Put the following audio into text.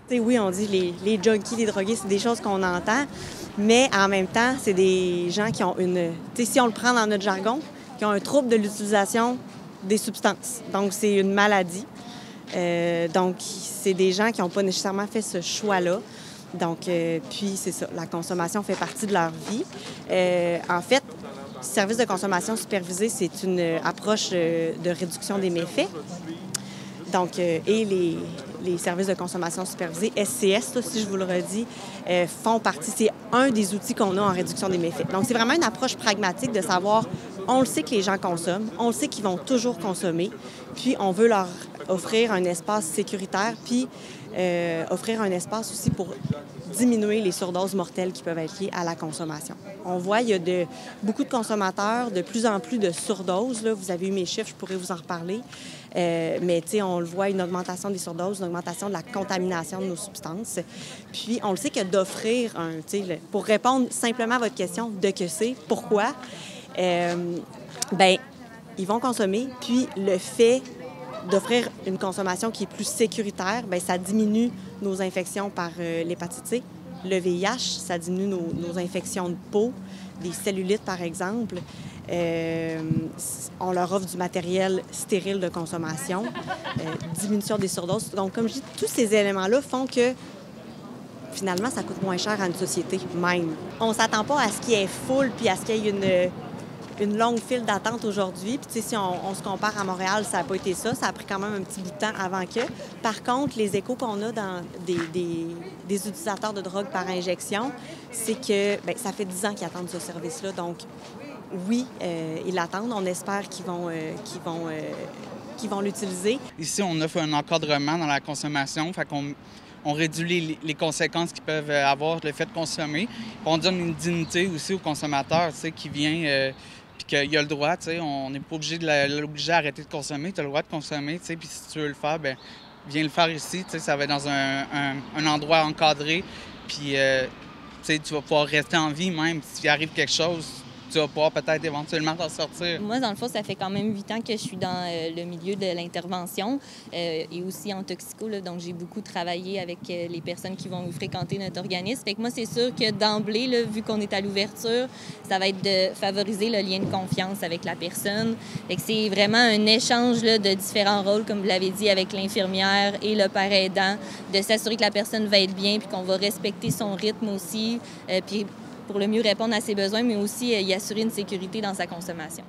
T'sais, oui, on dit les junkies, les drogués, c'est des choses qu'on entend, mais en même temps, c'est des gens qui ont si on le prend dans notre jargon, qui ont un trouble de l'utilisation des substances. Donc, c'est une maladie. Donc, c'est des gens qui n'ont pas nécessairement fait ce choix-là. Donc, puis, c'est ça, la consommation fait partie de leur vie. En fait, le service de consommation supervisée, c'est une approche de réduction des méfaits. Donc, et les services de consommation supervisée, SCS, là, si je vous le redis, font partie, c'est un des outils qu'on a en réduction des méfaits. Donc, c'est vraiment une approche pragmatique de savoir, on le sait que les gens consomment, on le sait qu'ils vont toujours consommer, puis on veut leur offrir un espace sécuritaire, puis offrir un espace aussi pour diminuer les surdoses mortelles qui peuvent être liées à la consommation. On voit, il y a beaucoup de consommateurs, de plus en plus de surdoses. Là. Vous avez eu mes chiffres, je pourrais vous en reparler. Mais on le voit, une augmentation des surdoses, une augmentation de la contamination de nos substances. Puis, on le sait que d'offrir pour répondre simplement à votre question de que c'est, pourquoi, bien, ils vont consommer, puis le fait d'offrir une consommation qui est plus sécuritaire, bien, ça diminue nos infections par l'hépatite C. Le VIH, ça diminue nos infections de peau, des cellulites, par exemple. On leur offre du matériel stérile de consommation, diminution des surdoses. Donc, comme je dis, tous ces éléments-là font que, finalement, ça coûte moins cher à une société même. On ne s'attend pas à ce qu'il y ait foule puis à ce qu'il y ait une longue file d'attente aujourd'hui. Puis, si on se compare à Montréal, ça n'a pas été ça. Ça a pris quand même un petit bout de temps avant que. Par contre, les échos qu'on a dans des utilisateurs de drogue par injection, c'est que bien, ça fait 10 ans qu'ils attendent ce service-là. Donc, oui, ils l'attendent. On espère qu'ils vont l'utiliser. Ici, on offre un encadrement dans la consommation. Fait qu'on réduit les conséquences qu'ils peuvent avoir le fait de consommer. Puis on donne une dignité aussi au consommateur qui vient puis qu'il a le droit. On n'est pas obligé de l'obliger à arrêter de consommer. Tu as le droit de consommer. Puis si tu veux le faire, bien, viens le faire ici. Ça va être dans un endroit encadré. Puis tu vas pouvoir rester en vie même. S'il arrive quelque chose, tu vas pouvoir peut-être éventuellement t'en sortir. Moi, dans le fond, ça fait quand même 8 ans que je suis dans le milieu de l'intervention et aussi en toxico. Là, donc, j'ai beaucoup travaillé avec les personnes qui vont fréquenter notre organisme. Fait que moi, c'est sûr que d'emblée, là, vu qu'on est à l'ouverture, ça va être de favoriser le lien de confiance avec la personne. Fait que c'est vraiment un échange là, de différents rôles, comme vous l'avez dit, avec l'infirmière et le père aidant, de s'assurer que la personne va être bien puis qu'on va respecter son rythme aussi. Puis pour le mieux répondre à ses besoins, mais aussi y assurer une sécurité dans sa consommation.